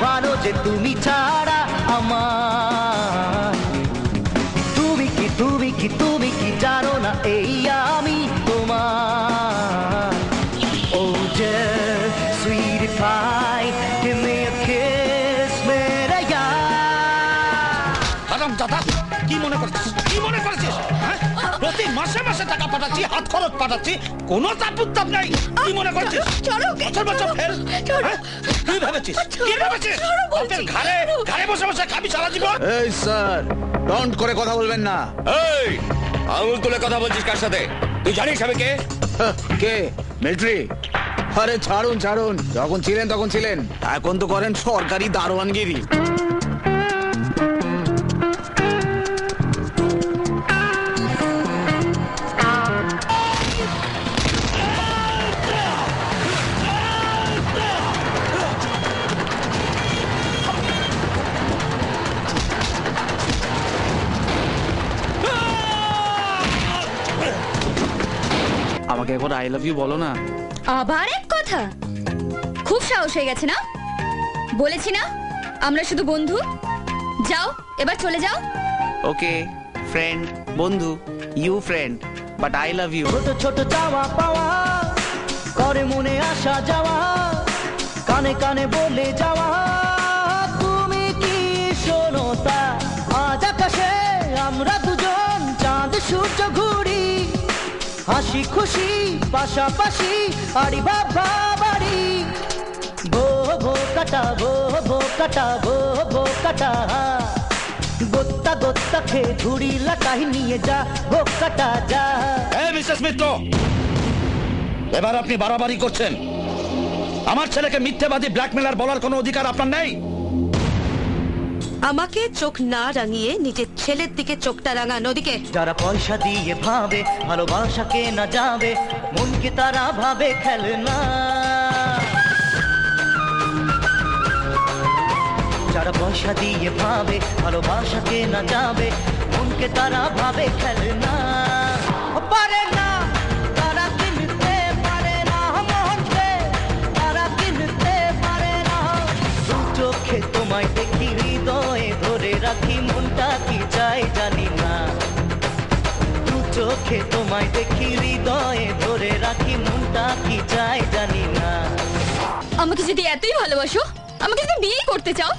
ভালো যে তুমি ছাড়া আমার। তুমি কি তুমি কি তুমি কি জানো না এই আমি তোমার। ও যে sweet pi give me a kiss মেরা यार। হারাম দাদা, কি মনে করছিস, কি মনে করছিস? প্রতি মাসে মাসে টাকা পাঠাচ্ছি, হাত খরচ পাঠাচ্ছি, কোনো চাপ উত্তাপ নাই। কি মনে করছিস বছর বছর ফেল? কি ভেবেছিস, কি ভেবেছিস বাপের ঘাড়ে ঘাড়ে বসে বসে খাবি সারা জীবন? এই স্যার, ডন্ট করে কথা বলবেন না। এই আঙুল তুলে কথা বলছিস কার সাথে? তুই জানিস আমি কে? কে? মিলিটারি? আরে ছাড়ুন ছাড়ুন, যখন ছিলেন তখন ছিলেন, এখন তো করেন সরকারি দারোয়ানগিরি। আমাকে একবার আই লাভ ইউ বলো না। আবার এক কথা, খুব সাহস হয়ে গেছে না? বলেছি না আমরা শুধু বন্ধু। যাও এবার চলে যাও। ওকে ফ্রেন্ড, বন্ধু, you friend, but I love you. ছোট ছোট চাওয়া পাওয়া করে মনে আসা যাওয়া, কানে কানে বলে যাওয়া তুমি কি শোনো তা। আজ আকাশে আমরা দুজন চাঁদ সূর্য ঘুরি, হাসি খুশি পাশাপাশি আড়ি বাবা বাড়ি। ভো ভো কাটা ভো ভো কাটা ভো ভো কাটা, গোত্তা গোত্তা খেয়ে ঝুড়ি লাটাই নিয়ে যা ভো কাটা যা। এই মিসেস মিত্র, এবার আপনি বাড়াবাড়ি করছেন। আমার ছেলেকে মিথ্যেবাদী ব্ল্যাকমেলার বলার কোনো অধিকার আপনার নেই। আমাকে চোখ না রাঙিয়ে নিজের ছেলের দিকে চোখটা রাঙান। ওদিকে যারা পয়সা দিয়ে ভাবে ভালোবাসাকে না যাবে, মনকে তারা ভাবে খেলনা। যারা পয়সা দিয়ে ভাবে ভালোবাসাকে না যাবে, মনকে তারা ভাবে খেলনা। পারে না তারা কিনতে পারে না মনকে, তারা কিনতে পারে না। দু চোখে তোমায় দেখি হৃদয়ে ধরে রাখি, মনটা কি চাই জানি না। দু চোখে তোমায় দেখি হৃদয়ে ধরে রাখি, মনটা কি চাই জানি না। আমাকে যদি এতই ভালোবাসো, আমাকে যদি বিয়ে করতে চাও,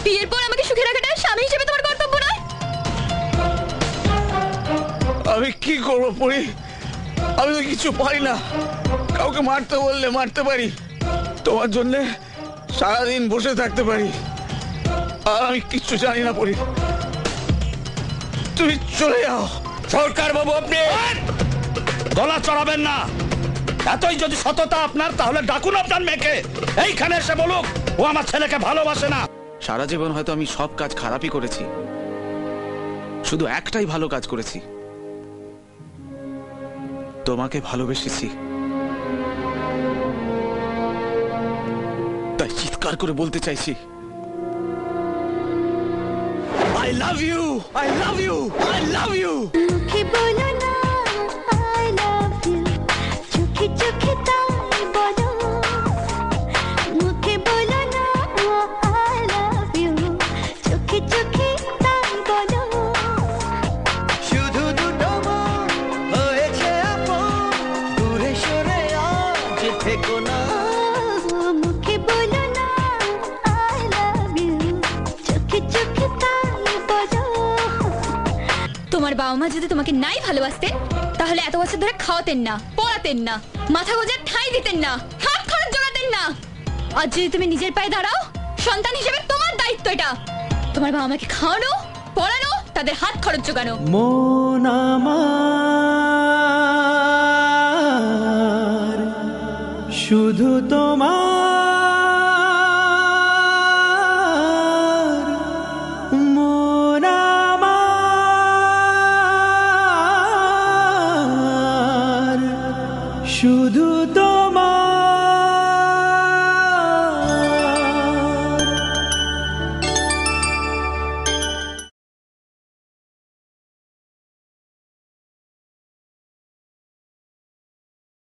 বিয়ের পর আমাকে সুখে রাখাটা স্বামী হিসেবে তোমার কর্তব্য নয়? আমি কি করবো পড়ি? আমি তো কিছু পারি না। কাউকে মারতে বললে মারতে পারি, তোমার জন্য সারাদিন বসে থাকতে পারি, আর আমি কিচ্ছু জানি না পড়ি। তুমি চলে যাও। সরকার বাবু, আপনি গলা চড়াবেন না। এতই যদি সততা আপনার, তাহলে ডাকুন আপনার মেয়েকে, এইখানে এসে বলুক ও আমার ছেলেকে ভালোবাসে না। সারা জীবন হয়তো আমি সব কাজ খারাপই করেছি, শুধু একটাই ভালো কাজ করেছি, তোমাকে ভালোবেসেছি। তাই চিৎকার করে বলতে চাইছি, I love you, I love you, I love you. মুখে বলো না I love you, চোখে চোখে তাই বলো। মুখে বলো না I love you, চোখে চোখে তাই বলো। শুধু দুটো মন হয়েছে আপন, দূরে সরে আজ থেকো না। মুখে বলো না I love you, চোখে চোখে তাই বলো। তোমার বাবা মা যদি তোমাকে নাই ভালোবাসতেন, তাহলে এত বছর ধরে খাওয়াতেন না, পড়াতেন না, মাথা গোজার ঠাঁই দিতেন না, হাত খরচ জোগাতেন না। আজ যদি তুমি নিজের পায়ে দাঁড়াও, সন্তান হিসেবে তোমার দায়িত্ব এটা। তোমার বাবা মাকে খাওয়ানো, পড়ানো, তাদের হাত খরচ জোগানো। মন আমার শুধু তোমার, মন আমার শুধু তোমার।